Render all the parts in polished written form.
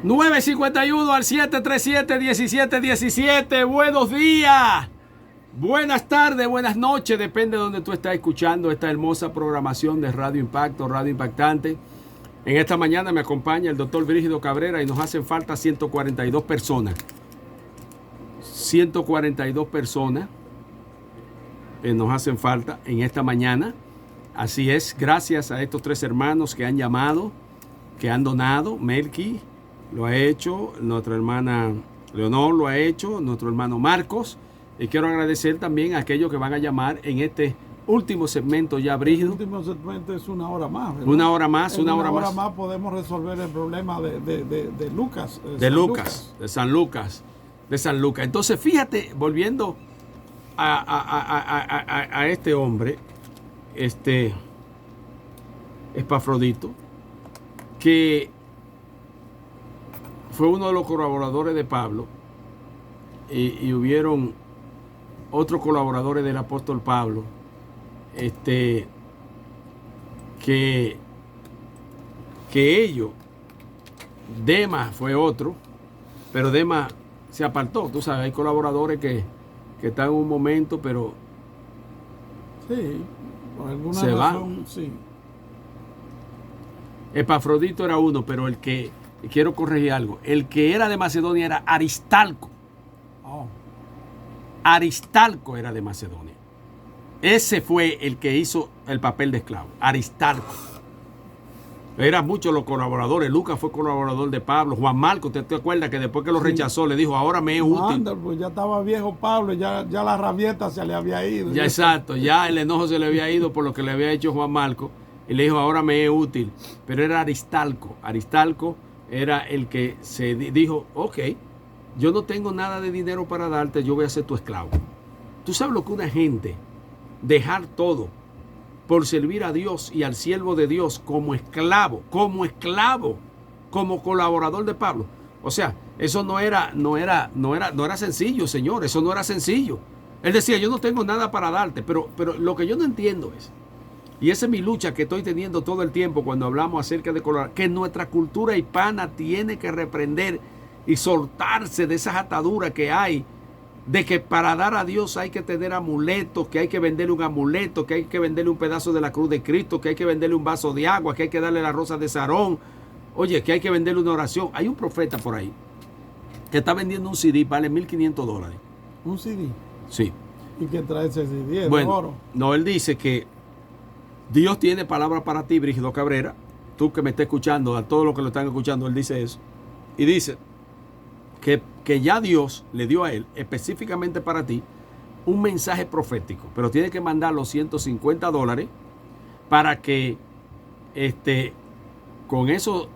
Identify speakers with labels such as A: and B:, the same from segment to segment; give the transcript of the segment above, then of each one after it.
A: 951 al 737-1717. Buenos días, buenas tardes, buenas noches, depende de donde tú estás escuchando esta hermosa programación de Radio Impacto, Radio Impactante. En esta mañana me acompaña el doctor Brígido Cabrera y nos hacen falta 142 personas. 142 personas nos hacen falta en esta mañana. Así es, gracias a estos tres hermanos que han llamado, que han donado. Melqui lo ha hecho, nuestra hermana Leonor lo ha hecho, nuestro hermano Marcos. Y quiero agradecer también a aquellos que van a llamar en este último segmento ya, Brígido.
B: El último segmento es una hora más, ¿verdad?
A: Una hora más,
B: una hora más podemos resolver el problema de Lucas.
A: De San Lucas. Entonces, fíjate, volviendo a este hombre, Epafrodito, que fue uno de los colaboradores de Pablo, y hubieron otros colaboradores del apóstol Pablo, que ellos, Demas fue otro, pero Demas se apartó. Tú sabes, hay colaboradores que están en un momento, pero
B: sí, por alguna
A: se
B: razón,
A: van.
B: Sí.
A: Epafrodito era uno, pero el que, quiero corregir algo, el que era de Macedonia era Aristarco.
B: Oh.
A: Aristarco era de Macedonia. Ese fue el que hizo el papel de esclavo, Aristarco. Eran muchos los colaboradores. Lucas fue colaborador de Pablo. Juan Marcos, ¿te acuerdas que después que lo rechazó le dijo, ahora me es útil?
B: Pues ya estaba viejo Pablo, ya la rabieta se le había ido.
A: Ya, exacto, ya el enojo se le había ido por lo que le había hecho Juan Marcos. Y le dijo, ahora me es útil. Pero era Aristarco. Aristarco era el que se dijo, ok, yo no tengo nada de dinero para darte, yo voy a ser tu esclavo. Tú sabes lo que una gente, dejar todo por servir a Dios y al siervo de Dios como esclavo, como colaborador de Pablo. O sea, eso no era sencillo, Señor, eso no era sencillo. Él decía, yo no tengo nada para darte, pero lo que yo no entiendo es, y esa es mi lucha que estoy teniendo todo el tiempo cuando hablamos acerca de colaborar, que nuestra cultura hispana tiene que reprender y soltarse de esas ataduras que hay, de que para dar a Dios hay que tener amuletos, que hay que venderle un amuleto, que hay que venderle un pedazo de la cruz de Cristo, que hay que venderle un vaso de agua, que hay que darle la rosa de Sarón, oye, que hay que venderle una oración. Hay un profeta por ahí que está vendiendo un CD, vale $1,500.
B: ¿Un CD?
A: Sí.
B: ¿Y qué trae ese CD?
A: Bueno,
B: ¿De oro?
A: No, él dice que Dios tiene palabra para ti, Brígido Cabrera, tú que me estás escuchando, a todos los que lo están escuchando, él dice eso. Y dice que ya Dios le dio a él, específicamente para ti, un mensaje profético, pero tiene que mandar los $150 para que con esos,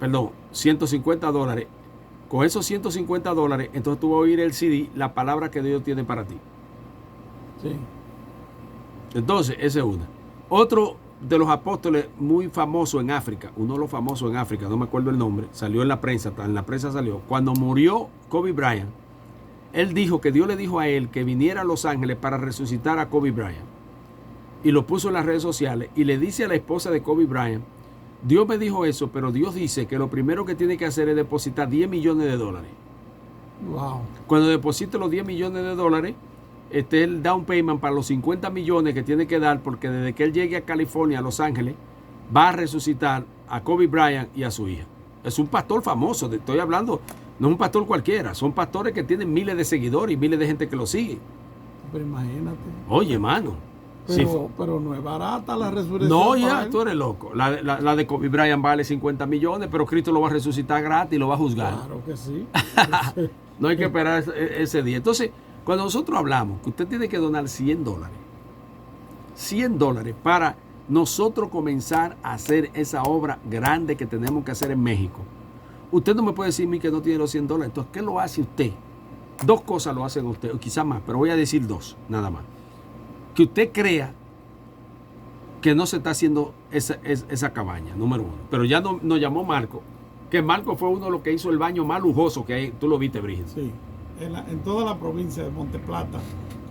A: $150, con esos $150, entonces tú vas a oír el CD, la palabra que Dios tiene para ti.
B: Sí.
A: Entonces, esa es una. Otro de los apóstoles muy famoso en África, uno de los famosos en África, no me acuerdo el nombre, salió en la prensa salió, cuando murió Kobe Bryant, él dijo que Dios le dijo a él que viniera a Los Ángeles para resucitar a Kobe Bryant, y lo puso en las redes sociales, y le dice a la esposa de Kobe Bryant, Dios me dijo eso, pero Dios dice que lo primero que tiene que hacer es depositar $10 millones.
B: Wow.
A: Cuando deposite los $10 millones, él da un payment para los 50 millones que tiene que dar, porque desde que él llegue a California, a Los Ángeles, va a resucitar a Kobe Bryant y a su hija. Es un pastor famoso, estoy hablando, no es un pastor cualquiera, son pastores que tienen miles de seguidores y miles de gente que lo sigue.
B: Pero imagínate.
A: Oye, hermano.
B: Pero no es barata la resurrección.
A: No, ya, tú eres loco. La de Kobe Bryant vale 50 millones, pero Cristo lo va a resucitar gratis y lo va a juzgar.
B: Claro que sí.
A: No hay que esperar ese día. Entonces, cuando nosotros hablamos que usted tiene que donar $100 para nosotros comenzar a hacer esa obra grande que tenemos que hacer en México, usted no me puede decir a mí que no tiene los $100. Entonces, ¿qué lo hace usted? Dos cosas lo hacen usted, o quizás más, pero voy a decir dos, nada más. Que usted crea que no se está haciendo esa cabaña, número uno. Pero ya nos llamó Marco, que Marco fue uno de los que hizo el baño más lujoso que hay. Tú lo viste, Brígido.
B: Sí. En toda la provincia de Monteplata,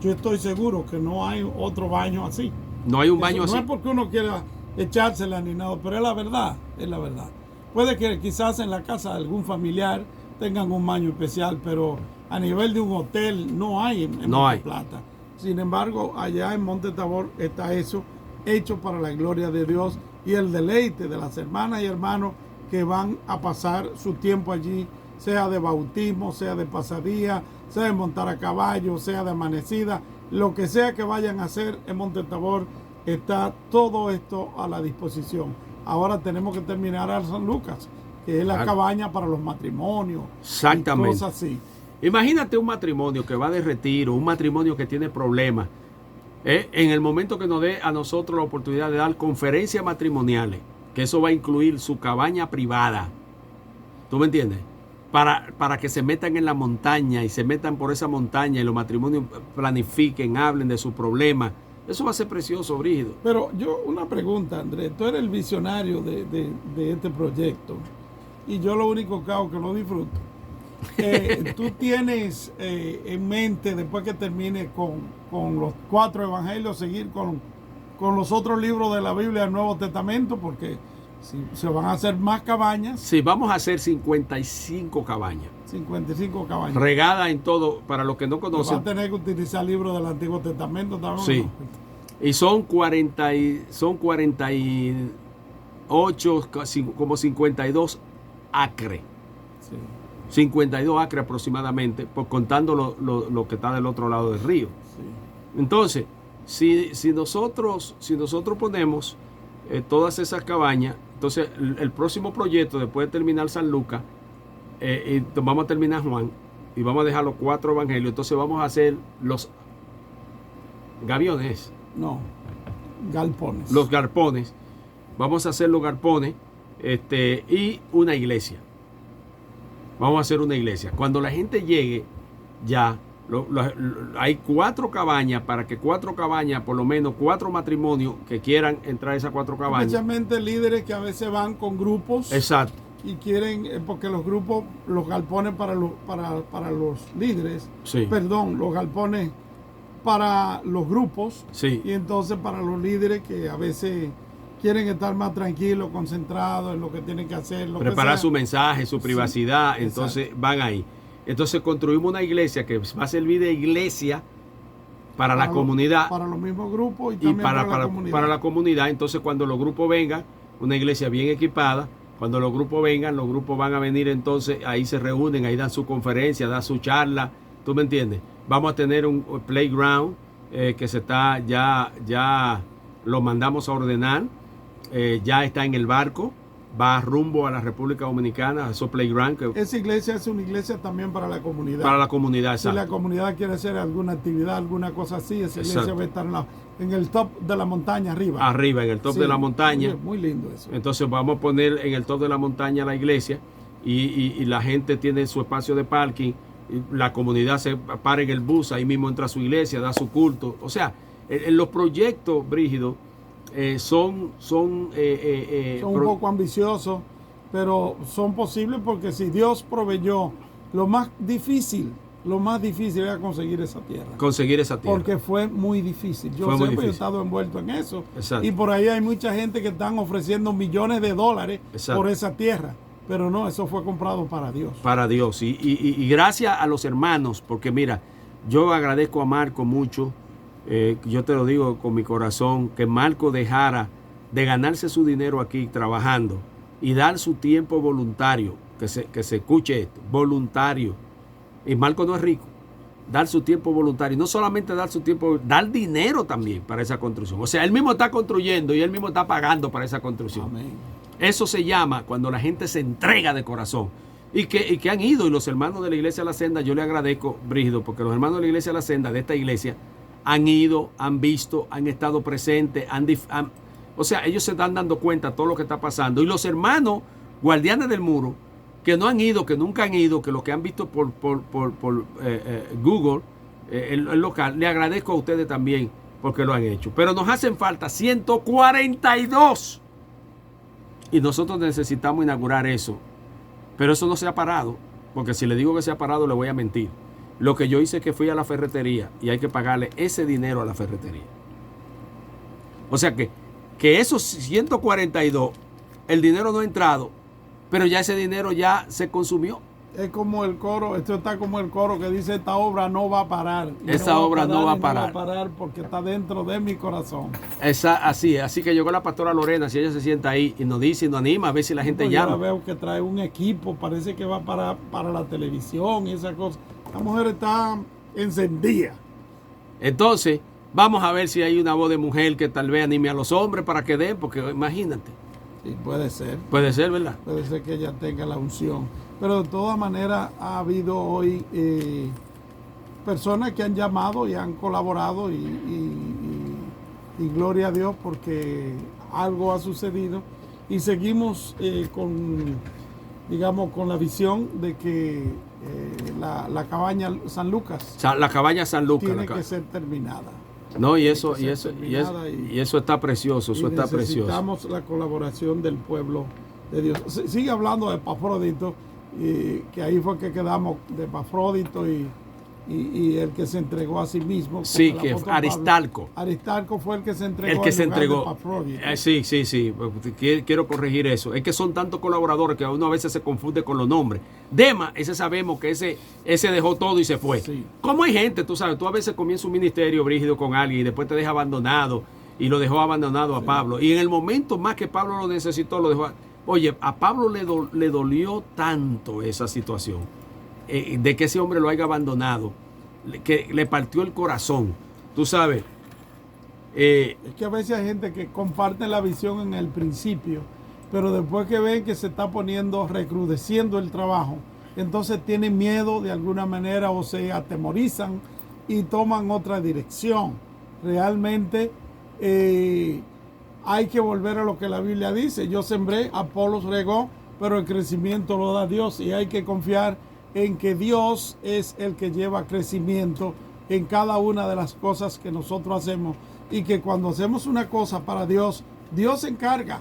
B: yo estoy seguro que no hay otro baño así.
A: No hay un baño así.
B: No es porque uno quiera echársela ni nada, pero es la verdad, es la verdad. Puede que quizás en la casa de algún familiar tengan un baño especial, pero a nivel de un hotel no hay en
A: No hay.
B: Monteplata. Sin embargo, allá en Monte Tabor está eso hecho para la gloria de Dios y el deleite de las hermanas y hermanos que van a pasar su tiempo allí, sea de bautismo, sea de pasadía, sea de montar a caballo, sea de amanecida, lo que sea que vayan a hacer en Monte Tabor, está todo esto a la disposición. Ahora tenemos que terminar a San Lucas, que es la cabaña para los matrimonios.
A: Exactamente.
B: Y cosas así.
A: Imagínate un matrimonio que va de retiro, un matrimonio que tiene problemas. En el momento que nos dé a nosotros la oportunidad de dar conferencias matrimoniales, que eso va a incluir su cabaña privada. ¿Tú me entiendes? Para que se metan en la montaña y se metan por esa montaña y los matrimonios planifiquen, hablen de sus problemas. Eso va a ser precioso, Brígido.
B: Pero yo, una pregunta, Andrés. Tú eres el visionario de este proyecto y yo lo único que hago que lo disfruto. Tú tienes en mente, después que termine con los 4 evangelios, seguir con los otros libros de la Biblia del Nuevo Testamento, porque si se van a hacer más cabañas.
A: Sí, vamos a hacer 55 cabañas.
B: 55 cabañas.
A: Regadas en todo, para los que no conocen.
B: Va a tener que utilizar libros del Antiguo Testamento también.
A: Sí.
B: ¿No?
A: Y son 48, como 52 acres.
B: Sí.
A: 52 acres aproximadamente, contando lo que está del otro lado del río.
B: Sí.
A: Entonces, si nosotros ponemos todas esas cabañas, entonces el próximo proyecto, después de terminar San Lucas, y vamos a terminar Juan, y vamos a dejar los 4 evangelios, entonces vamos a hacer los gaviones.
B: No, galpones.
A: Los galpones. Vamos a hacer los galpones y una iglesia. Vamos a hacer una iglesia. Cuando la gente llegue, ya hay 4 cabañas, para que 4 cabañas, por lo menos 4 matrimonios que quieran entrar a esas 4 cabañas.
B: Especialmente líderes que a veces van con grupos.
A: Exacto.
B: Y quieren, porque los grupos, los galpones para los líderes,
A: Sí.
B: perdón, los galpones para los grupos,
A: Sí.
B: y entonces para los líderes que a veces quieren estar más tranquilos, concentrados en lo que tienen que hacer.
A: Preparar su mensaje, su
B: Sí,
A: privacidad, entonces van ahí. Entonces construimos una iglesia que va a servir de iglesia para la comunidad.
B: Para los mismos grupos y
A: Y
B: también para la comunidad.
A: para la comunidad. Entonces, cuando los grupos vengan, una iglesia bien equipada, cuando los grupos vengan, los grupos van a venir, entonces ahí se reúnen, ahí dan su conferencia, dan su charla. ¿Tú me entiendes? Vamos a tener un playground que se está, ya lo mandamos a ordenar, ya está en el barco, va rumbo a la República Dominicana, a esos playground.
B: Esa iglesia es una iglesia también para la comunidad.
A: Para la comunidad,
B: Si
A: exacto.
B: la comunidad quiere hacer alguna actividad, alguna cosa así, esa iglesia
A: Exacto.
B: va a estar en el top de la montaña arriba.
A: Arriba, en el top
B: Sí,
A: de la montaña.
B: Muy lindo eso.
A: Entonces vamos a poner en el top de la montaña la iglesia y la gente tiene su espacio de parking. Y la comunidad se para en el bus, ahí mismo entra a su iglesia, da su culto. O sea, en los proyectos, Brígido, son
B: un poco ambiciosos, pero son posibles porque si Dios proveyó, lo más difícil era conseguir esa tierra.
A: conseguir esa tierra.
B: Porque fue muy difícil. Yo
A: Fue muy
B: sé, porque yo he
A: difícil.
B: estado envuelto en eso.
A: Exacto.
B: Y por ahí hay mucha gente que están ofreciendo millones de dólares
A: Exacto.
B: por esa tierra. Pero no, eso fue comprado para Dios.
A: Para Dios. Y gracias a los hermanos, porque mira, yo agradezco a Marco mucho, yo te lo digo con mi corazón, que Marco dejara de ganarse su dinero aquí trabajando y dar su tiempo voluntario, que se escuche esto, voluntario. Y Marco no es rico, dar su tiempo voluntario, y no solamente dar su tiempo, dar dinero también para esa construcción. O sea, él mismo está construyendo y él mismo está pagando para esa construcción.
B: Amén.
A: Eso se llama cuando la gente se entrega de corazón. Y que han ido, y los hermanos de la Iglesia de la Senda, yo le agradezco, Brígido, porque los hermanos de la Iglesia de la Senda, de esta iglesia, han ido, han visto, han estado presentes, o sea, ellos se están dando cuenta de todo lo que está pasando. Y los hermanos guardianes del muro, que no han ido, que nunca han ido, que lo que han visto por Google, el local, le agradezco a ustedes también porque lo han hecho. Pero nos hacen falta 142. Y nosotros necesitamos inaugurar eso. Pero eso no se ha parado, porque si le digo que se ha parado, le voy a mentir. Lo que yo hice es que fui a la ferretería y hay que pagarle ese dinero a la ferretería. O sea que esos 142, el dinero no ha entrado pero ya ese dinero ya se consumió.
B: Es como el coro, esto está como el coro que dice, esta obra no va a parar.
A: Esa obra no va a parar.
B: No va a parar porque está dentro de mi corazón.
A: Así que llegó la pastora Lorena, si ella se sienta ahí y nos dice y nos anima a ver si la gente llama.
B: Yo la veo que trae un equipo, parece que va para la televisión y esas cosas. La mujer está encendida.
A: Entonces, vamos a ver si hay una voz de mujer que tal vez anime a los hombres para que den, porque imagínate.
B: Sí, puede ser.
A: Puede ser, ¿verdad?
B: Puede ser que ella tenga la unción. Pero de todas maneras ha habido hoy personas que han llamado y han colaborado y gloria a Dios porque algo ha sucedido y seguimos con la visión de que la cabaña San Lucas
A: La cabaña San Lucas
B: tiene que ser terminada.
A: No, y eso está precioso, eso está precioso.
B: Necesitamos la colaboración del pueblo de Dios. Sigue hablando de Epafrodito, que ahí fue que quedamos de Epafrodito y el que se entregó a sí mismo.
A: Sí, que Aristarco.
B: Aristarco fue el que se entregó.
A: El que se entregó.
B: De Epafrodito.
A: Sí. Quiero corregir eso. Es que son tantos colaboradores que uno a veces se confunde con los nombres. Demas, ese sabemos que ese dejó todo y se fue.
B: Sí.
A: Como hay gente, tú sabes, tú a veces comienzas un ministerio brígido con alguien y después te deja abandonado y lo dejó abandonado a Pablo. Y en el momento más que Pablo lo necesitó, lo dejó. Oye, a Pablo le dolió tanto esa situación de que ese hombre lo haya abandonado, que le partió el corazón. Tú sabes.
B: Es que a veces hay gente que comparte la visión en el principio, pero después que ven que se está recrudeciendo el trabajo, entonces tienen miedo de alguna manera o se atemorizan y toman otra dirección. Realmente hay que volver a lo que la Biblia dice. Yo sembré, Apolos regó, pero el crecimiento lo da Dios y hay que confiar en que Dios es el que lleva crecimiento en cada una de las cosas que nosotros hacemos y que cuando hacemos una cosa para Dios, Dios se encarga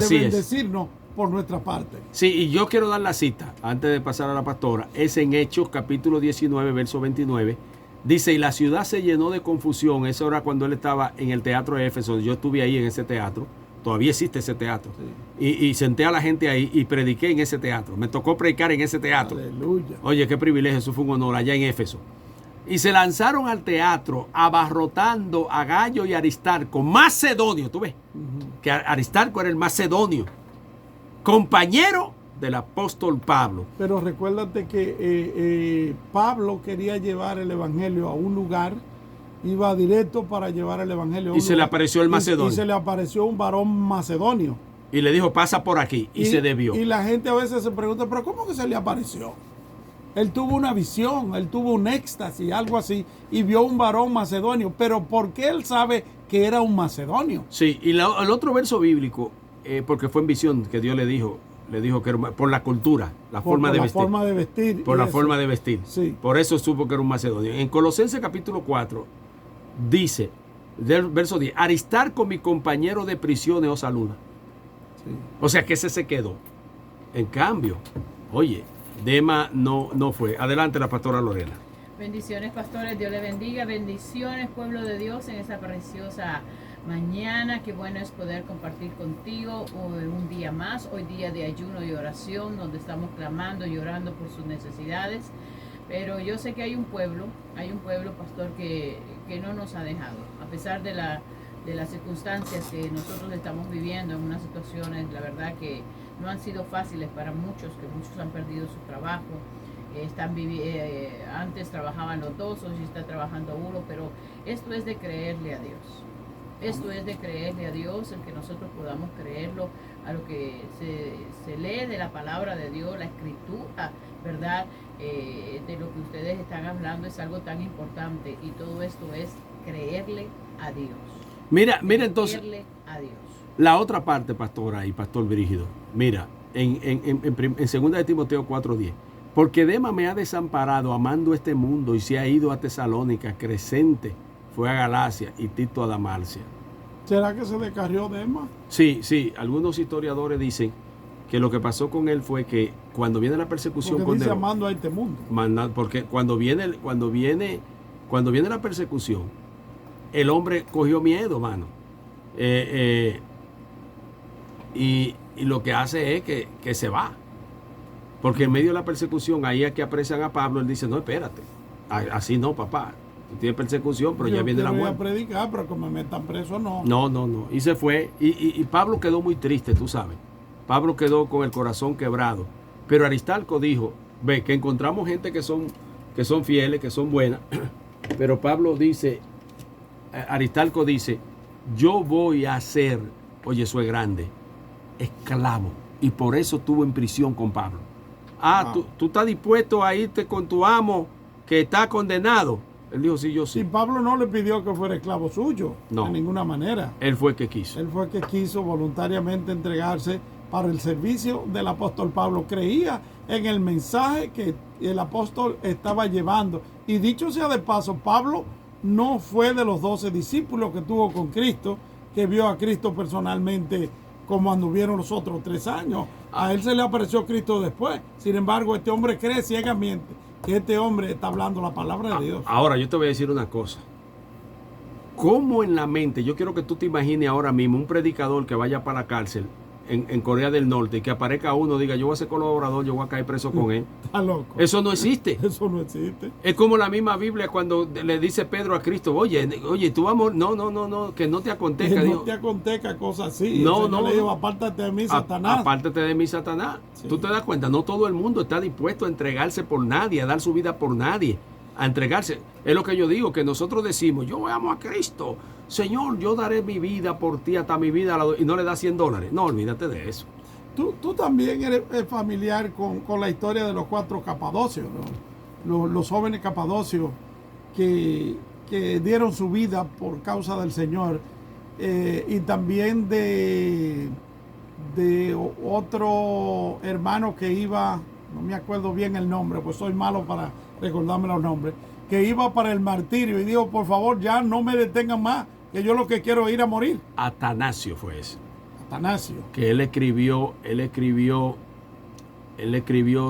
B: de bendecirnos por nuestra parte.
A: Sí, y yo quiero dar la cita antes de pasar a la pastora. Es en Hechos capítulo 19, verso 29. Dice, y la ciudad se llenó de confusión. Esa era cuando él estaba en el teatro de Éfeso. Yo estuve ahí en ese teatro. Todavía existe ese teatro. Sí. Y senté a la gente ahí y prediqué en ese teatro. Me tocó predicar en ese teatro.
B: Aleluya.
A: Oye, qué privilegio. Eso fue un honor allá en Éfeso. Y se lanzaron al teatro abarrotando a Gallo y Aristarco, macedonio, tú ves, que Aristarco era el macedonio, compañero del apóstol Pablo.
B: Pero recuérdate que Pablo quería llevar el evangelio a un lugar, iba directo para llevar el evangelio a un lugar.
A: Y se le apareció el macedonio.
B: Y se le apareció un varón macedonio.
A: Y le dijo, pasa por aquí, y se debió.
B: Y la gente a veces se pregunta, pero ¿cómo que se le apareció? Él tuvo una visión, él tuvo un éxtasis, algo así, y vio un varón macedonio. Pero ¿por qué él sabe que era un macedonio?
A: Sí, y el otro verso bíblico, porque fue en visión que Dios le dijo que era por la cultura, la forma de vestir. Por la forma de vestir.
B: Sí.
A: Por eso supo que era un macedonio. En Colosenses capítulo 4 dice, del verso 10, Aristarco, mi compañero de prisiones, os saluda. Sí. O sea que ese se quedó. En cambio, oye, Demas no fue. Adelante la pastora Lorena.
C: Bendiciones, pastores, Dios les bendiga. Bendiciones, pueblo de Dios, en esta preciosa mañana. Qué bueno es poder compartir contigo un día más, hoy día de ayuno y oración, donde estamos clamando y orando por sus necesidades. Pero yo sé que hay un pueblo, pastor, que no nos ha dejado, a pesar de las circunstancias que nosotros estamos viviendo, en unas situaciones, la verdad que no han sido fáciles para muchos, que muchos han perdido su trabajo. Antes trabajaban los dos, hoy está trabajando uno, pero esto es de creerle a Dios. Esto es de creerle a Dios, el que nosotros podamos creerlo a lo que se lee de la palabra de Dios, la escritura, ¿verdad? De lo que ustedes están hablando es algo tan importante y todo esto es creerle a Dios.
A: Mira entonces,
C: creerle a Dios.
A: La otra parte, pastora y pastor Brígido, mira, en 2 de Timoteo 4:10, porque Demas me ha desamparado amando este mundo y se ha ido a Tesalónica, Crescente fue a Galacia y Tito a Dalmacia.
B: ¿Será que se descarrió Demas?
A: Sí, algunos historiadores dicen que lo que pasó con él fue que cuando viene la persecución,
B: porque dice amando a este mundo.
A: Porque cuando viene la persecución, el hombre cogió miedo, mano. Y y lo que hace es que se va. Porque en medio de la persecución, ahí es que aprecian a Pablo, él dice, no, espérate, así no, papá. Tú tienes persecución, pero
B: Yo
A: ya viene la
B: quiero ir a
A: muerte.
B: predicar, pero que me metan preso, no.
A: No. Y se fue. Y Pablo quedó muy triste, tú sabes. Pablo quedó con el corazón quebrado. Pero Aristarco dijo, ve, que encontramos gente que son fieles, que son buenas. Pero Pablo dice, Aristarco dice, yo voy a ser, oye, eso es grande, esclavo. Y por eso estuvo en prisión con Pablo. ¿Tú estás dispuesto a irte con tu amo que está condenado? Él dijo, sí, yo sí.
B: Y Pablo no le pidió que fuera esclavo suyo,
A: No.
B: de ninguna manera.
A: Él fue el que quiso.
B: Él fue el que quiso voluntariamente entregarse para el servicio del apóstol Pablo. Creía en el mensaje que el apóstol estaba llevando. Y dicho sea de paso, Pablo no fue de los 12 discípulos que tuvo con Cristo, que vio a Cristo personalmente como anduvieron los otros 3 años. A él se le apareció Cristo después. Sin embargo, este hombre cree ciegamente que este hombre está hablando la palabra de Dios.
A: Ahora, yo te voy a decir una cosa. ¿Cómo en la mente? Yo quiero que tú te imagines ahora mismo un predicador que vaya para la cárcel en Corea del Norte y que aparezca uno, diga, yo voy a ser colaborador, yo voy a caer preso con él.
B: Está loco.
A: Eso no existe.
B: Eso no existe.
A: Es como la misma Biblia cuando le dice Pedro a Cristo, oye, tú vamos, no, que no te acontezca.
B: Que no
A: Dijo,
B: te acontezca cosas así.
A: No,
B: El Señor
A: no,
B: le dijo,
A: no.
B: apártate de mí, Satanás.
A: Apártate de mí, Satanás.
B: Sí.
A: Tú te das cuenta, no todo el mundo está dispuesto a entregarse por nadie, a dar su vida por nadie, a entregarse. Es lo que yo digo, que nosotros decimos, yo amo a Cristo. Señor, yo daré mi vida por ti, hasta mi vida, y no le das $100. No, olvídate de eso.
B: Tú también eres familiar con la historia de los 4 capadocios, ¿no? Los jóvenes capadocios que dieron su vida por causa del Señor, y también de otro hermano que iba, no me acuerdo bien el nombre, pues soy malo para recordarme los nombres, que iba para el martirio y dijo, por favor, ya no me detengan más, que yo lo que quiero es ir a morir.
A: Atanasio fue ese.
B: Atanasio.
A: Que él escribió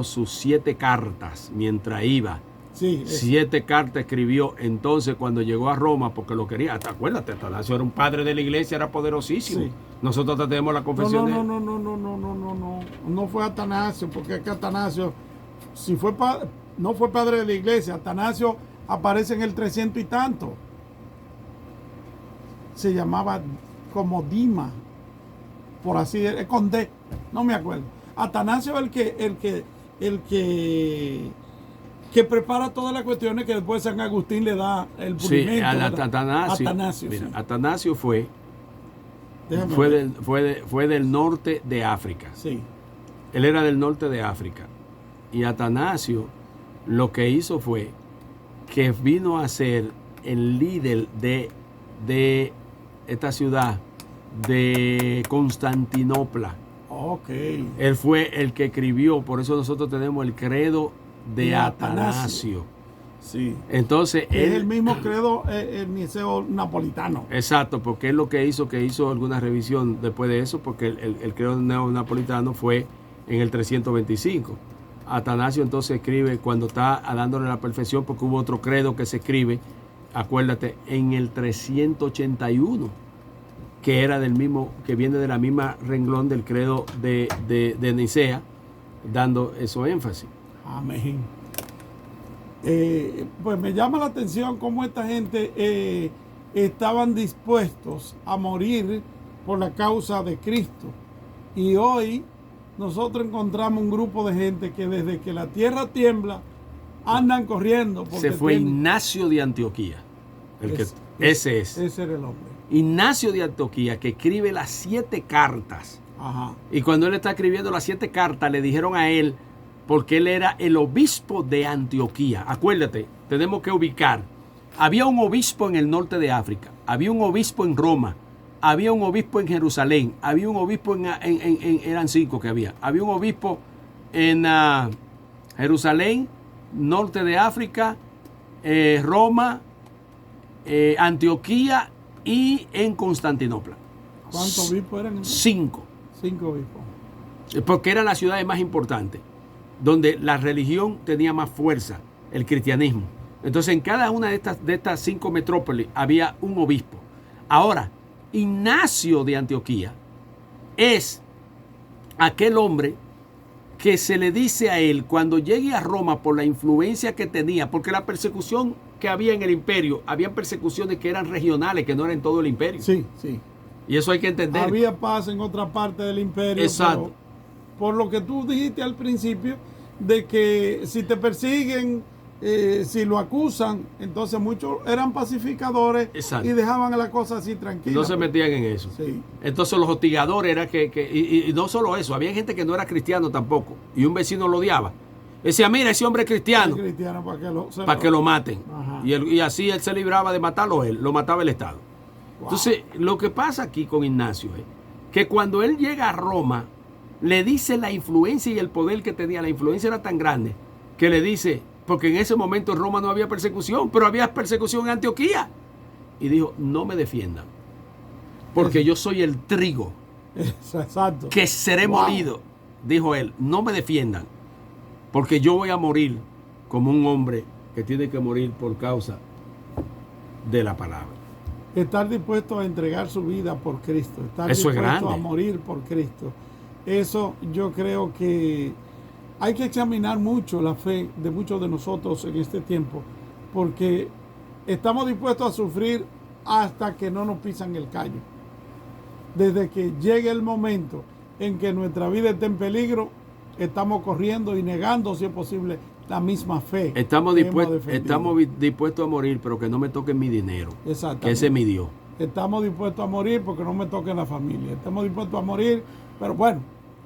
A: sus 7 cartas mientras iba.
B: Sí,
A: 7 cartas escribió entonces cuando llegó a Roma porque lo quería. Acuérdate, Atanasio era un padre de la iglesia, era poderosísimo.
B: Sí.
A: Nosotros tenemos la confesión de él.
B: No fue Atanasio, porque es que Atanasio, si fue no fue padre de la iglesia, Atanasio aparece en el 300 y tanto. Se llamaba como Dima, por así decirlo, con D, no me acuerdo. Atanasio es el que prepara todas las cuestiones que después San Agustín le da el
A: Sí,
B: pulimento.
A: Atanasio.
B: Sí.
A: Atanasio fue
B: Déjame ver.
A: fue del norte de África.
B: Sí.
A: Él era del norte de África. Y Atanasio lo que hizo fue que vino a ser el líder de esta ciudad de Constantinopla.
B: Ok.
A: Él fue el que escribió, por eso nosotros tenemos el credo de Atanasio.
B: Sí.
A: Entonces,
B: Es el mismo credo el niceo napolitano.
A: Exacto, porque él lo que hizo alguna revisión después de eso, porque el credo neonapolitano fue en el 325. Atanasio entonces escribe cuando está dándole la perfección, porque hubo otro credo que se escribe, acuérdate, en el 381, que era del mismo, que viene de la misma renglón del credo de Nicea, dando eso énfasis.
B: Amén. Pues me llama la atención cómo esta gente estaban dispuestos a morir por la causa de Cristo. Y hoy nosotros encontramos un grupo de gente que desde que la tierra tiembla andan corriendo.
A: Se fue Ignacio de Antioquía. Ese es.
B: Ese era el hombre.
A: Ignacio de Antioquía, que escribe las 7 cartas.
B: Ajá.
A: Y cuando él está escribiendo las 7 cartas, le dijeron a él, porque él era el obispo de Antioquía. Acuérdate, tenemos que ubicar. Había un obispo en el norte de África, había un obispo en Roma, había un obispo en Jerusalén, había un obispo eran 5 que había. Había un obispo en Jerusalén, norte de África, Roma, Antioquía y en Constantinopla.
B: ¿Cuántos obispos eran?
A: 5.
B: 5 obispos.
A: Porque eran las ciudades más importantes, donde la religión tenía más fuerza, el cristianismo. Entonces en cada una de estas 5 metrópolis había un obispo. Ahora, Ignacio de Antioquía es aquel hombre que se le dice a él cuando llegue a Roma por la influencia que tenía, porque la persecución que había en el imperio, había persecuciones que eran regionales, que no eran en todo el imperio.
B: Sí, sí.
A: Y eso hay que entender.
B: Había paz en otra parte del imperio.
A: Exacto.
B: Por lo que tú dijiste al principio, de que si te persiguen, si lo acusan, entonces muchos eran pacificadores.
A: Exacto.
B: Y dejaban la cosa así tranquila.
A: No se metían en eso.
B: Sí.
A: Entonces los hostigadores era y no solo eso, había gente que no era cristiano tampoco, y un vecino lo odiaba. Decía, mira, ese hombre es cristiano, para que lo maten. Y así él se libraba de matarlo él, lo mataba el Estado. Wow. Entonces, lo que pasa aquí con Ignacio es que cuando él llega a Roma, le dice la influencia y el poder que tenía. La influencia era tan grande que le dice, porque en ese momento en Roma no había persecución, pero había persecución en Antioquía. Y dijo, no me defiendan, porque yo soy el trigo.
B: Exacto.
A: Que seré molido. Dijo él, no me defiendan, porque yo voy a morir como un hombre que tiene que morir por causa de la palabra.
B: Estar dispuesto a entregar su vida por Cristo. Estar
A: eso
B: dispuesto a morir por Cristo. Eso yo creo que hay que examinar mucho la fe de muchos de nosotros en este tiempo, porque estamos dispuestos a sufrir hasta que no nos pisan el callo. Desde que llegue el momento en que nuestra vida esté en peligro, estamos corriendo y negando, si es posible, la misma fe.
A: Estamos dispuestos a morir, pero que no me toquen mi dinero.
B: Exactamente.
A: Que ese es mi Dios.
B: Estamos dispuestos a morir porque no me toquen la familia. Estamos dispuestos a morir, pero bueno,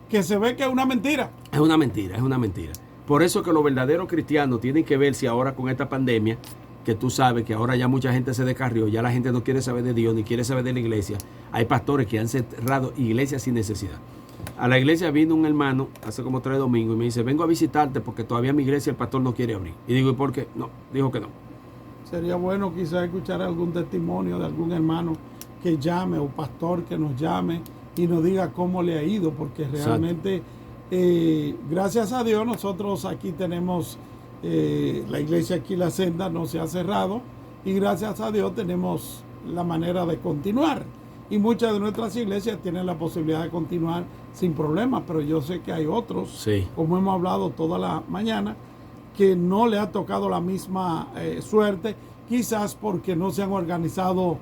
B: que se ve que es una mentira.
A: Es una mentira, es una mentira. Por eso que los verdaderos cristianos tienen que ver si ahora con esta pandemia, que tú sabes que ahora ya mucha gente se descarrió, ya la gente no quiere saber de Dios ni quiere saber de la iglesia. Hay pastores que han cerrado iglesias sin necesidad. A la iglesia vino un hermano hace como 3 domingos y me dice, vengo a visitarte porque todavía mi iglesia el pastor no quiere abrir. Y digo, ¿y por qué? No, dijo que no.
B: Sería bueno quizás escuchar algún testimonio de algún hermano que llame o pastor que nos llame y nos diga cómo le ha ido, porque realmente, gracias a Dios, nosotros aquí tenemos la iglesia aquí, la senda, no se ha cerrado, y gracias a Dios tenemos la manera de continuar. Y muchas de nuestras iglesias tienen la posibilidad de continuar sin problemas, pero yo sé que hay otros,
A: sí,
B: como hemos hablado toda la mañana, que no le ha tocado la misma suerte, quizás porque no se han organizado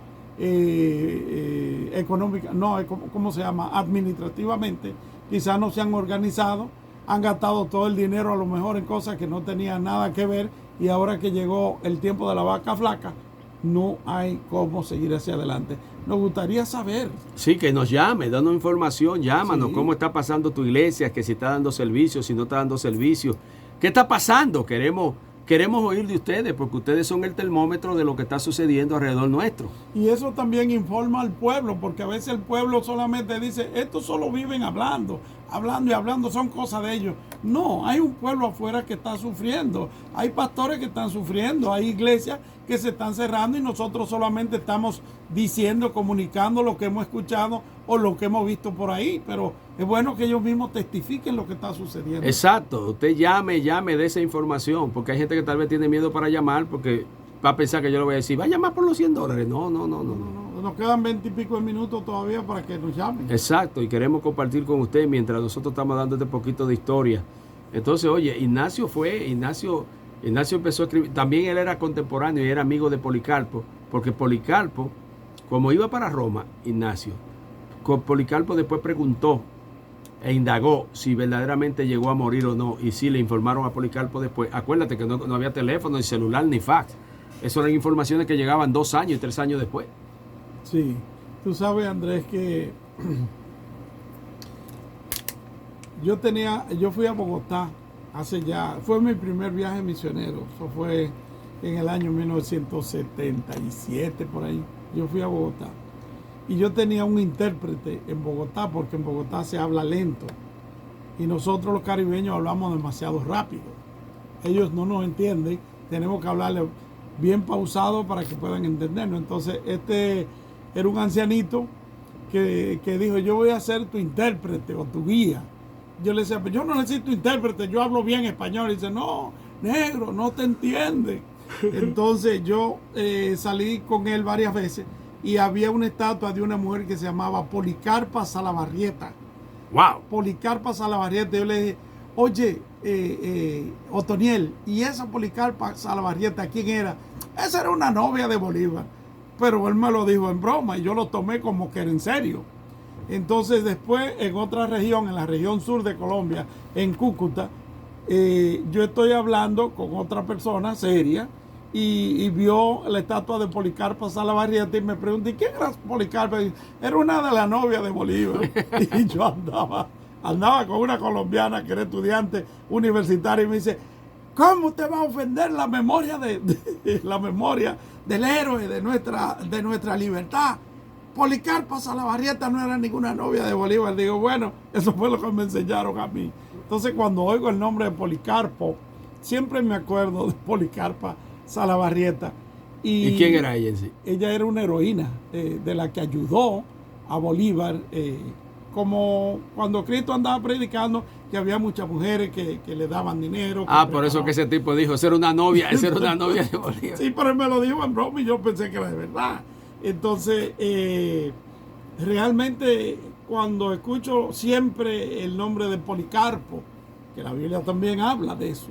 B: administrativamente, quizás no se han organizado, han gastado todo el dinero a lo mejor en cosas que no tenían nada que ver, y ahora que llegó el tiempo de la vaca flaca, no hay cómo seguir hacia adelante. Nos gustaría saber.
A: Sí, que nos llame, danos información, llámanos,
B: sí,
A: cómo está pasando tu iglesia, que si está dando servicio, si no está dando servicio. ¿Qué está pasando? Queremos oír de ustedes, porque ustedes son el termómetro de lo que está sucediendo alrededor nuestro.
B: Y eso también informa al pueblo, porque a veces el pueblo solamente dice, estos solo viven hablando y hablando, son cosas de ellos. No, hay un pueblo afuera que está sufriendo, hay pastores que están sufriendo, hay iglesias que se están cerrando y nosotros solamente estamos diciendo, comunicando lo que hemos escuchado o lo que hemos visto por ahí, pero es bueno que ellos mismos testifiquen lo que está sucediendo.
A: Exacto, usted llame de esa información, porque hay gente que tal vez tiene miedo para llamar, porque va a pensar que yo le voy a decir, va a llamar por los $100. No.
B: Nos quedan 20 y pico de minutos todavía para que nos llamen.
A: Exacto, y queremos compartir con usted mientras nosotros estamos dando este poquito de historia. Entonces, oye, Ignacio empezó a escribir, también él era contemporáneo y era amigo de Policarpo, porque Policarpo, como iba para Roma, Ignacio, Policarpo después preguntó e indagó si verdaderamente llegó a morir o no, y sí le informaron a Policarpo después. Acuérdate que no había teléfono, ni celular, ni fax. Eso eran informaciones que llegaban 2 años y 3 años después.
B: Sí, tú sabes, Andrés, que yo fui a Bogotá fue mi primer viaje misionero, eso fue en el año 1977, por ahí, yo fui a Bogotá. Y yo tenía un intérprete en Bogotá, porque en Bogotá se habla lento. Y nosotros los caribeños hablamos demasiado rápido. Ellos no nos entienden, tenemos que hablarle bien pausado para que puedan entendernos. Entonces, este era un ancianito que dijo, yo voy a ser tu intérprete o tu guía. Yo le decía, yo no necesito intérprete, yo hablo bien español. Y dice, no, negro, no te entiende. Entonces yo salí con él varias veces y había una estatua de una mujer que se llamaba Policarpa Salabarrieta.
A: Wow.
B: Policarpa Salabarrieta. Yo le dije, oye, Otoniel, ¿y esa Policarpa Salabarrieta quién era? Esa era una novia de Bolívar. Pero él me lo dijo en broma y yo lo tomé como que era en serio. Entonces después en otra región, en la región sur de Colombia, en Cúcuta, yo estoy hablando con otra persona seria y vio la estatua de Policarpa Salabarrieta y me pregunté, ¿quién era Policarpa? Y era una de las novias de Bolívar. Y yo andaba con una colombiana que era estudiante universitaria y me dice, ¿cómo te va a ofender la memoria la memoria del héroe de nuestra libertad? Policarpa Salabarrieta no era ninguna novia de Bolívar. Digo, bueno, eso fue lo que me enseñaron a mí. Entonces, cuando oigo el nombre de Policarpo, siempre me acuerdo de Policarpa Salabarrieta.
A: ¿Y quién era ella en sí?
B: Ella era una heroína de la que ayudó a Bolívar, como cuando Cristo andaba predicando, que había muchas mujeres que le daban dinero.
A: Por eso que ese tipo dijo, esa era una novia de Bolívar.
B: Sí, pero él me lo dijo en broma y yo pensé que era de verdad. Entonces, realmente cuando escucho siempre el nombre de Policarpo, que la Biblia también habla de eso,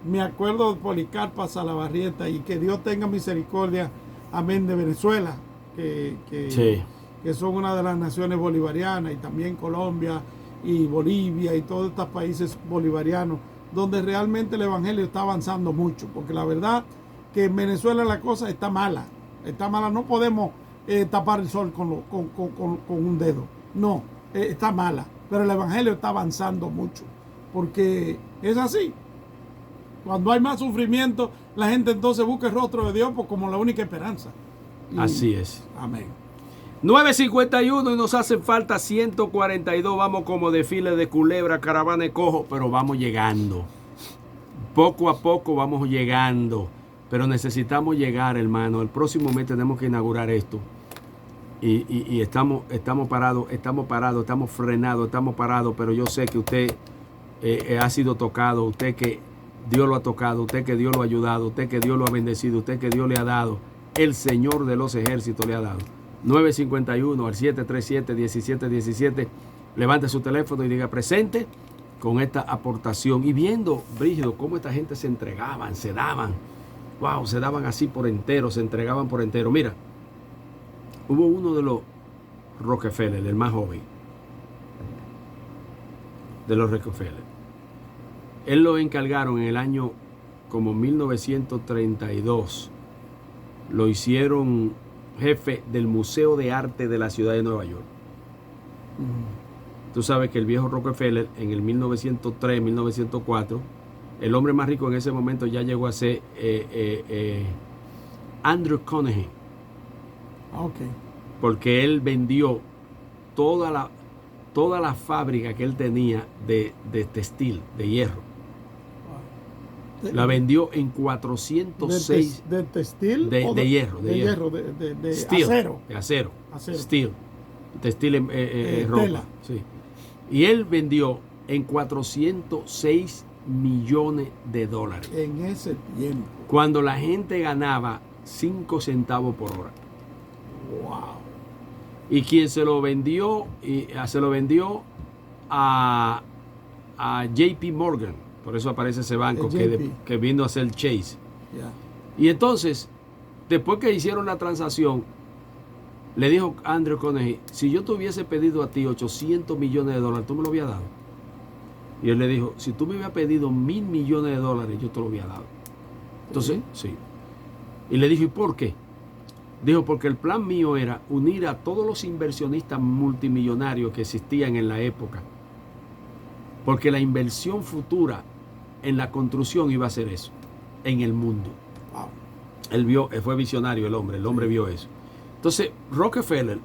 B: me acuerdo de Policarpa Salabarrieta y que Dios tenga misericordia, amén, de Venezuela,
A: Sí.
B: que son una de las naciones bolivarianas, y también Colombia y Bolivia y todos estos países bolivarianos, donde realmente el evangelio está avanzando mucho, porque la verdad que en Venezuela la cosa está mala, no podemos tapar el sol con un dedo, no, está mala, pero el evangelio está avanzando mucho, porque es así. Cuando hay más sufrimiento, la gente entonces busca el rostro de Dios como la única esperanza.
A: Así es.
B: Amén.
A: 9:51 y nos hacen falta 142. Vamos como desfile de culebra, caravana de cojo, pero vamos llegando. Poco a poco vamos llegando. Pero necesitamos llegar, hermano. El próximo mes tenemos que inaugurar esto. Y estamos parados, estamos frenados, estamos parados. Pero yo sé que usted ha sido tocado, usted que Dios lo ha tocado, usted que Dios lo ha ayudado, usted que Dios lo ha bendecido, usted que Dios le ha dado. El Señor de los ejércitos le ha dado. 951 al 737-1717. Levante su teléfono y diga presente con esta aportación. Y viendo, Brígido, cómo esta gente se entregaban, se daban. Wow, se daban así por entero, se entregaban por entero. Mira, hubo uno de los Rockefeller, el más joven de los Rockefeller. Él lo encargaron en el año como 1932. Lo hicieron jefe del Museo de Arte de la ciudad de Nueva York. Tú sabes que el viejo Rockefeller en el 1903, 1904, el hombre más rico en ese momento ya llegó a ser Andrew Carnegie.
B: Okay.
A: Porque él vendió toda la fábrica que él tenía de textil, de hierro. La vendió en 406
B: de textil
A: de hierro,
B: de
A: steel,
B: acero.
A: de acero,
B: Acero.
A: steel, textil ropa,
B: tela.
A: sí. Y él vendió en 406 millones de dólares.
B: En ese tiempo.
A: Cuando la gente ganaba 5 centavos por hora.
B: Wow.
A: Y quien se lo vendió a JP Morgan. Por eso aparece ese banco que vino a ser Chase.
B: Yeah.
A: Y entonces, después que hicieron la transacción, le dijo Andrew Carnegie, si yo te hubiese pedido a ti 800 millones de dólares, ¿tú me lo habías dado? Y él le dijo, si tú me hubieras pedido 1,000 millones de dólares, yo te lo había dado. Entonces, sí. Y le dijo, ¿y por qué? Dijo, porque el plan mío era unir a todos los inversionistas multimillonarios que existían en la época. Porque la inversión futura en la construcción iba a ser eso, en el mundo.
B: Wow.
A: Él fue visionario el hombre vio eso. Entonces, Rockefeller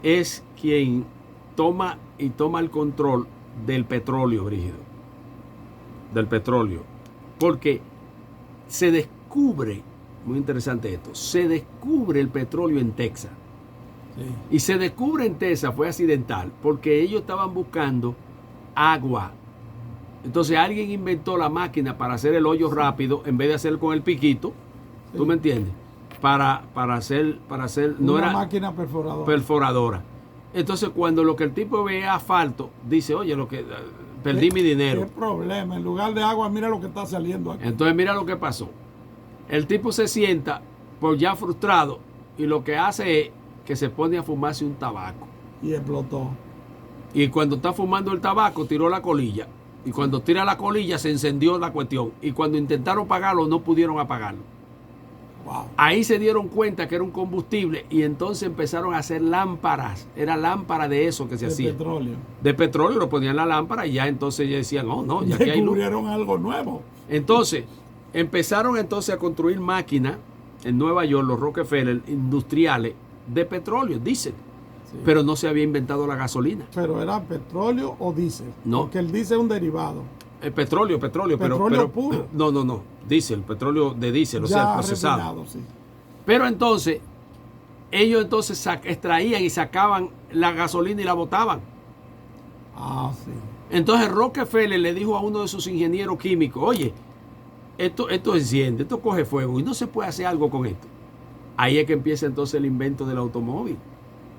A: es quien toma el control del petróleo, Brígido. Del petróleo. Porque se descubre, muy interesante esto, se descubre el petróleo en Texas.
B: Sí.
A: Y se descubre en Texas, fue accidental, porque ellos estaban buscando agua. Entonces alguien inventó la máquina para hacer el hoyo rápido en vez de hacer con el piquito. Sí. ¿Tú me entiendes? Para hacer no
B: una
A: era
B: máquina perforadora.
A: Entonces, cuando lo que el tipo ve es asfalto, dice, oye, perdí mi dinero.
B: ¿Qué problema? En lugar de agua, mira lo que está saliendo aquí.
A: Entonces, mira lo que pasó. El tipo se sienta, pues ya frustrado, y lo que hace es que se pone a fumarse un tabaco.
B: Y explotó.
A: Y cuando está fumando el tabaco, tiró la colilla. Y cuando tira la colilla, se encendió la cuestión. Y cuando intentaron apagarlo, no pudieron apagarlo.
B: Wow.
A: Ahí se dieron cuenta que era un combustible y entonces empezaron a hacer lámparas. Era lámpara de eso que se hacía.
B: De petróleo.
A: De petróleo, lo ponían en la lámpara y ya entonces ya decían, no, ya que hay luz.
B: Descubrieron algo nuevo.
A: Entonces, empezaron entonces a construir máquinas en Nueva York, los Rockefeller, industriales de petróleo, diésel.
B: Sí.
A: Pero no se había inventado la gasolina.
B: Pero era petróleo o diésel.
A: No.
B: Porque el diésel es un derivado.
A: El petróleo,
B: Petróleo puro.
A: No, diésel, petróleo de diésel, o sea, procesado.
B: Refinado, sí.
A: Pero entonces, ellos entonces extraían y sacaban la gasolina y la botaban.
B: Ah, sí.
A: Entonces Rockefeller le dijo a uno de sus ingenieros químicos, oye, esto enciende, esto coge fuego y no se puede hacer algo con esto. Ahí es que empieza entonces el invento del automóvil.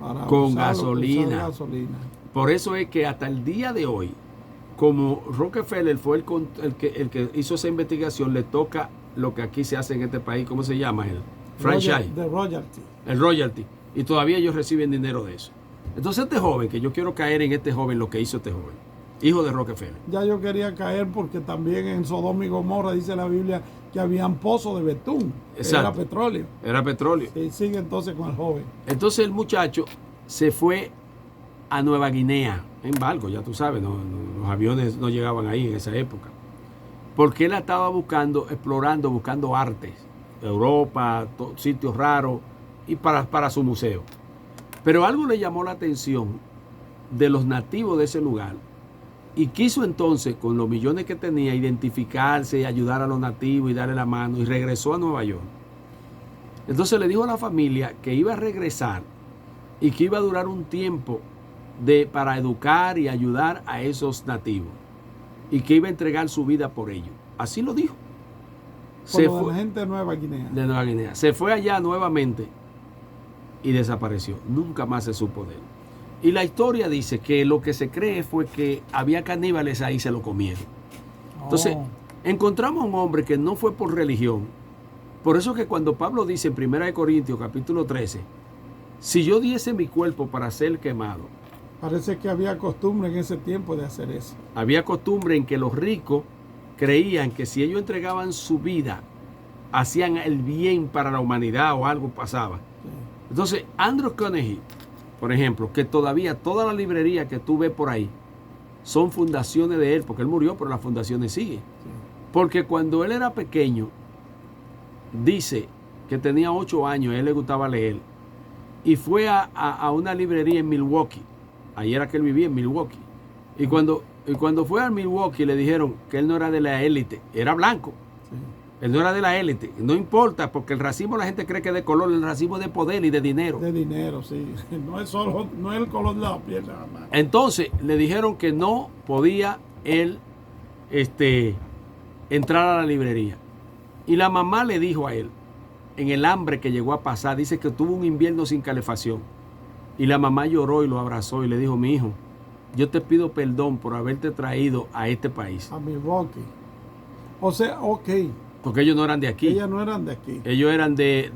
B: Para
A: Con
B: usar
A: gasolina.
B: gasolina.
A: Por eso es que hasta el día de hoy, como Rockefeller fue el que hizo esa investigación, le toca lo que aquí se hace en este país, ¿cómo se llama? El franchise.
B: De royalty.
A: El royalty. Y todavía ellos reciben dinero de eso. Entonces este joven, que yo quiero caer en este joven, lo que hizo este joven, hijo de Rockefeller.
B: Ya yo quería caer porque también en Sodoma y Gomorra dice la Biblia que habían pozos de betún.
A: Exacto.
B: Era petróleo.
A: Era petróleo.
B: Y sigue entonces con el joven.
A: Entonces el muchacho se fue a Nueva Guinea, en barco, ya tú sabes, los aviones no llegaban ahí en esa época. Porque él estaba explorando, buscando artes, Europa, sitios raros, y para su museo. Pero algo le llamó la atención de los nativos de ese lugar, y quiso entonces, con los millones que tenía, identificarse y ayudar a los nativos y darle la mano, y regresó a Nueva York. Entonces le dijo a la familia que iba a regresar y que iba a durar un tiempo para educar y ayudar a esos nativos, y que iba a entregar su vida por ellos. Así lo dijo.
B: De la gente de Nueva Guinea.
A: De Nueva Guinea. Se fue allá nuevamente y desapareció. Nunca más se supo de él. Y la historia dice que lo que se cree fue que había caníbales ahí y se lo comieron. Entonces, encontramos a un hombre que no fue por religión. Por eso que cuando Pablo dice en 1 Corintios capítulo 13, si yo diese mi cuerpo para ser quemado.
B: Parece que había costumbre en ese tiempo de hacer eso.
A: Había costumbre en que los ricos creían que si ellos entregaban su vida, hacían el bien para la humanidad o algo pasaba.
B: Sí.
A: Entonces, Andrew Carnegie, por ejemplo, que todavía toda la librería que tú ves por ahí son fundaciones de él, porque él murió, pero las fundaciones siguen. Sí. Porque cuando él era pequeño, dice que tenía 8 años, a él le gustaba leer, y fue a una librería en Milwaukee. Ahí era que él vivía, en Milwaukee. Y cuando fue a Milwaukee le dijeron que él no era de la élite, era blanco. Sí. Él no era de la élite. No importa, porque el racismo la gente cree que es de color, el racismo es de poder y de dinero.
B: De dinero, sí. No es el color de la piel nada más.
A: Entonces le dijeron que no podía él entrar a la librería. Y la mamá le dijo a él, en el hambre que llegó a pasar, dice que tuvo un invierno sin calefacción. Y la mamá lloró y lo abrazó y le dijo, mi hijo, yo te pido perdón por haberte traído a este país.
B: A Milwaukee. O sea, ok.
A: Porque ellos no eran de aquí.
B: Ellos no eran de aquí.
A: Ellos eran de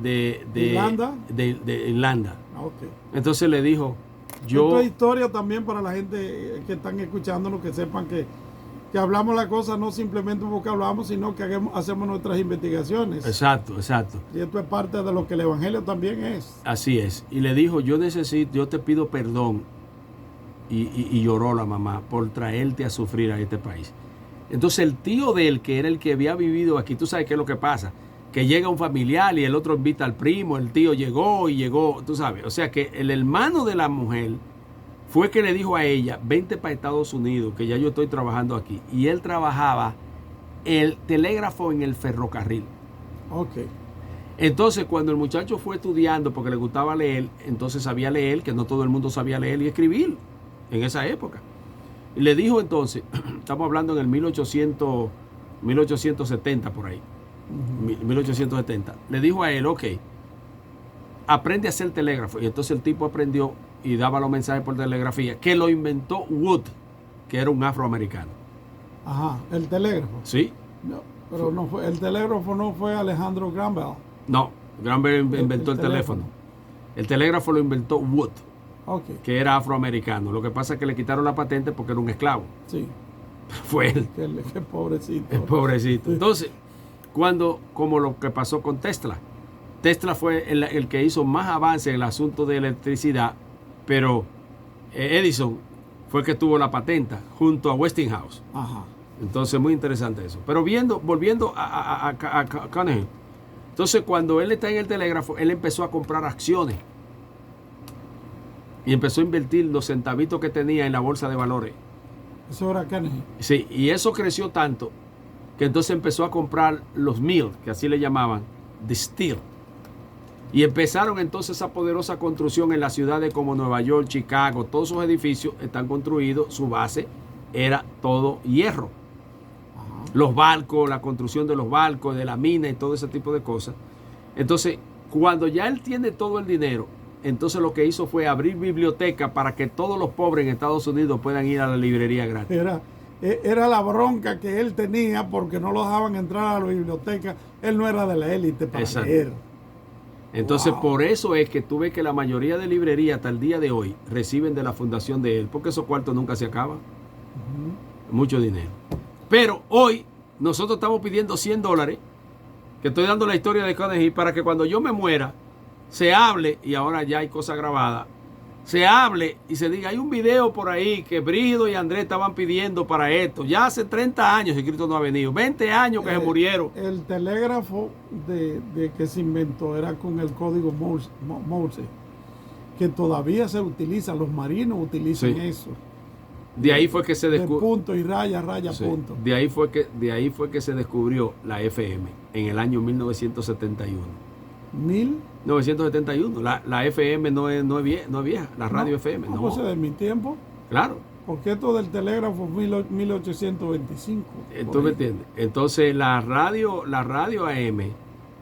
B: ¿Irlanda?
A: De Irlanda.
B: Okay.
A: Entonces le dijo, yo...
B: Esto es historia también para la gente que están escuchándonos, que sepan que hablamos la cosa no simplemente porque hablamos, sino que hacemos nuestras investigaciones.
A: Exacto, exacto.
B: Y esto es parte de lo que el Evangelio también es.
A: Así es. Y le dijo, yo te pido perdón. Y lloró la mamá por traerte a sufrir a este país. Entonces el tío de él, que era el que había vivido aquí, tú sabes qué es lo que pasa, que llega un familiar y el otro invita al primo, el tío llegó, tú sabes. O sea que el hermano de la mujer fue que le dijo a ella, vente para Estados Unidos, que ya yo estoy trabajando aquí. Y él trabajaba el telégrafo en el ferrocarril.
B: Ok.
A: Entonces, cuando el muchacho fue estudiando porque le gustaba leer, entonces sabía leer, que no todo el mundo sabía leer y escribir en esa época. Y le dijo entonces, estamos hablando en el 1870 por ahí, 1870. Le dijo a él, ok, aprende a hacer telégrafo. Y entonces el tipo aprendió y daba los mensajes por telegrafía, que lo inventó Wood, que era un afroamericano.
B: Ajá, el telégrafo.
A: ¿Sí?
B: No, pero no fue, el telégrafo no fue Alejandro Graham Bell.
A: No, Graham Bell inventó el teléfono. El telégrafo lo inventó Wood,
B: Ok,
A: que era afroamericano. Lo que pasa es que le quitaron la patente porque era un esclavo.
B: sí.
A: Fue él,
B: Qué pobrecito.
A: el pobrecito. Entonces, como lo que pasó con Tesla. Tesla fue el que hizo más avance en el asunto de electricidad, pero Edison fue el que tuvo la patente junto a Westinghouse.
B: Ajá.
A: Entonces, muy interesante eso. Pero volviendo a Carnegie. Entonces, cuando él está en el telégrafo, él empezó a comprar acciones. Y empezó a invertir los centavitos que tenía en la bolsa de valores.
B: Eso era Carnegie.
A: Sí, y eso creció tanto que entonces empezó a comprar los mills, que así le llamaban, de steel. Y empezaron entonces esa poderosa construcción en las ciudades como Nueva York, Chicago. Todos esos edificios están construidos, su base era todo hierro.
B: Ajá.
A: Los barcos, la construcción de los barcos, de la mina y todo ese tipo de cosas. Entonces, cuando ya él tiene todo el dinero, entonces lo que hizo fue abrir bibliotecas para que todos los pobres en Estados Unidos puedan ir a la librería gratis.
B: Era la bronca que él tenía porque no lo dejaban entrar a la biblioteca. Él no era de la élite para
A: Exacto.
B: leer.
A: Entonces,
B: Wow.
A: por eso es que tú ves que la mayoría de librerías hasta el día de hoy reciben de la fundación de él, porque esos cuartos nunca se acaban. Mucho dinero. Pero hoy nosotros estamos pidiendo $100, que estoy dando la historia de Carnegie, para que cuando yo me muera se hable, y ahora ya hay cosas grabadas, se hable y se diga, hay un video por ahí que Brido y Andrés estaban pidiendo para esto. Ya hace 30 años y Cristo no ha venido. 20 años que se murieron.
B: El telégrafo de que se inventó era con el código Morse, que todavía se utiliza, los marinos utilizan
A: Sí.
B: eso.
A: De ahí fue que se
B: De
A: descubrió.
B: punto y raya,
A: Sí.
B: punto.
A: De ahí fue que se descubrió la FM en el año 1971. 1971. La FM no es vieja, la radio FM. No,
B: Pues de mi tiempo,
A: claro.
B: porque esto del telégrafo fue 1825.
A: ¿Tú
B: por
A: me
B: ahí.
A: entiendes? Entonces la radio AM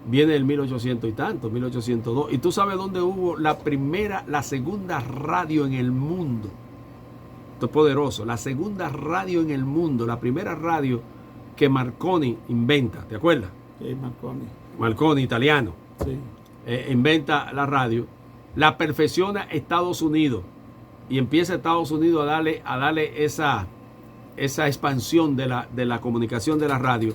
A: viene del 1800 y tanto, 1802. Y tú sabes dónde hubo la segunda radio en el mundo. Esto es poderoso. La segunda radio en el mundo, la primera radio que Marconi inventa, ¿te acuerdas?
B: Sí, Marconi.
A: Marconi, italiano,
B: Sí.
A: inventa la radio, la perfecciona Estados Unidos y empieza Estados Unidos a darle esa expansión de la comunicación de la radio.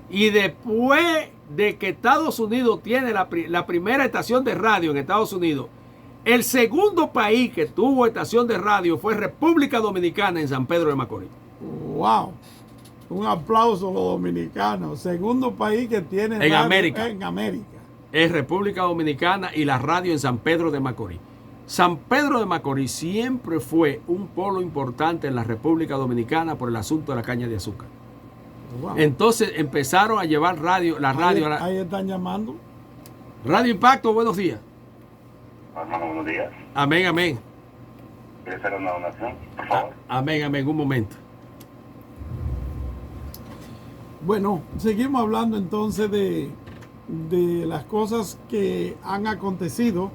A: Y después de que Estados Unidos tiene la primera estación de radio en Estados Unidos, el segundo país que tuvo estación de radio fue República Dominicana en San Pedro de Macorís.
B: ¡Wow! Un aplauso a los dominicanos. Segundo país que tiene
A: En
B: radio
A: América.
B: En América.
A: Es República Dominicana y la radio en San Pedro de Macorís. San Pedro de Macorís siempre fue un polo importante en la República Dominicana por el asunto de la caña de azúcar.
B: Wow.
A: Entonces empezaron a llevar
B: Ahí están llamando.
A: Radio Impacto, buenos días.
D: Hermano, buenos días.
A: Amén, amén.
D: ¿Quieres hacer una donación, por favor?
A: Amén, amén. Un momento.
B: Bueno, seguimos hablando entonces de las cosas que han acontecido,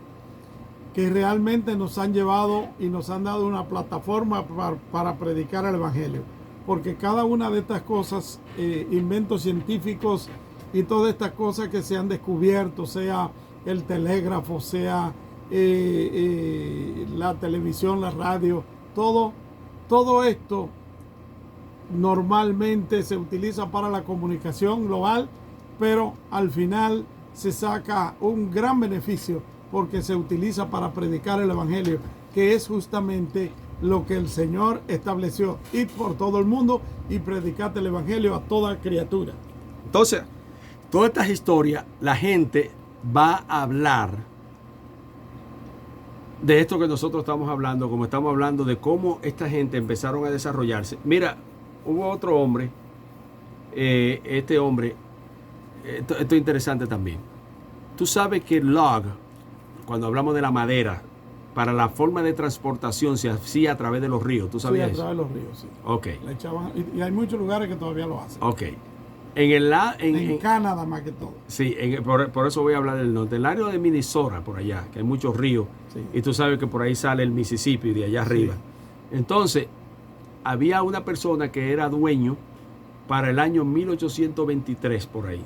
B: que realmente nos han llevado y nos han dado una plataforma para predicar el Evangelio. Porque cada una de estas cosas, inventos científicos y todas estas cosas que se han descubierto, sea el telégrafo, sea la televisión, la radio, todo esto normalmente se utiliza para la comunicación global, pero al final se saca un gran beneficio porque se utiliza para predicar el Evangelio, que es justamente lo que el Señor estableció: ir por todo el mundo y predicar el Evangelio a toda criatura.
A: Entonces, todas estas historias, la gente va a hablar de esto que nosotros estamos hablando, como estamos hablando de cómo esta gente empezaron a desarrollarse. Mira, hubo otro hombre, este hombre, esto es interesante también. Tú sabes que el log, cuando hablamos de la madera, para la forma de transportación se hacía a través de los ríos. ¿Tú sabías
B: Sí, a
A: eso?
B: través de los ríos, sí.
A: Ok,
B: Le echaban, y hay muchos lugares que todavía lo hacen.
A: ok.
B: En Canadá más que todo.
A: Sí, por eso voy a hablar del norte. El área de Minnesota, por allá, que hay muchos ríos,
B: Sí.
A: y tú sabes que por ahí sale el Mississippi, de allá arriba. Entonces, había una persona que era dueño para el año 1823, por ahí.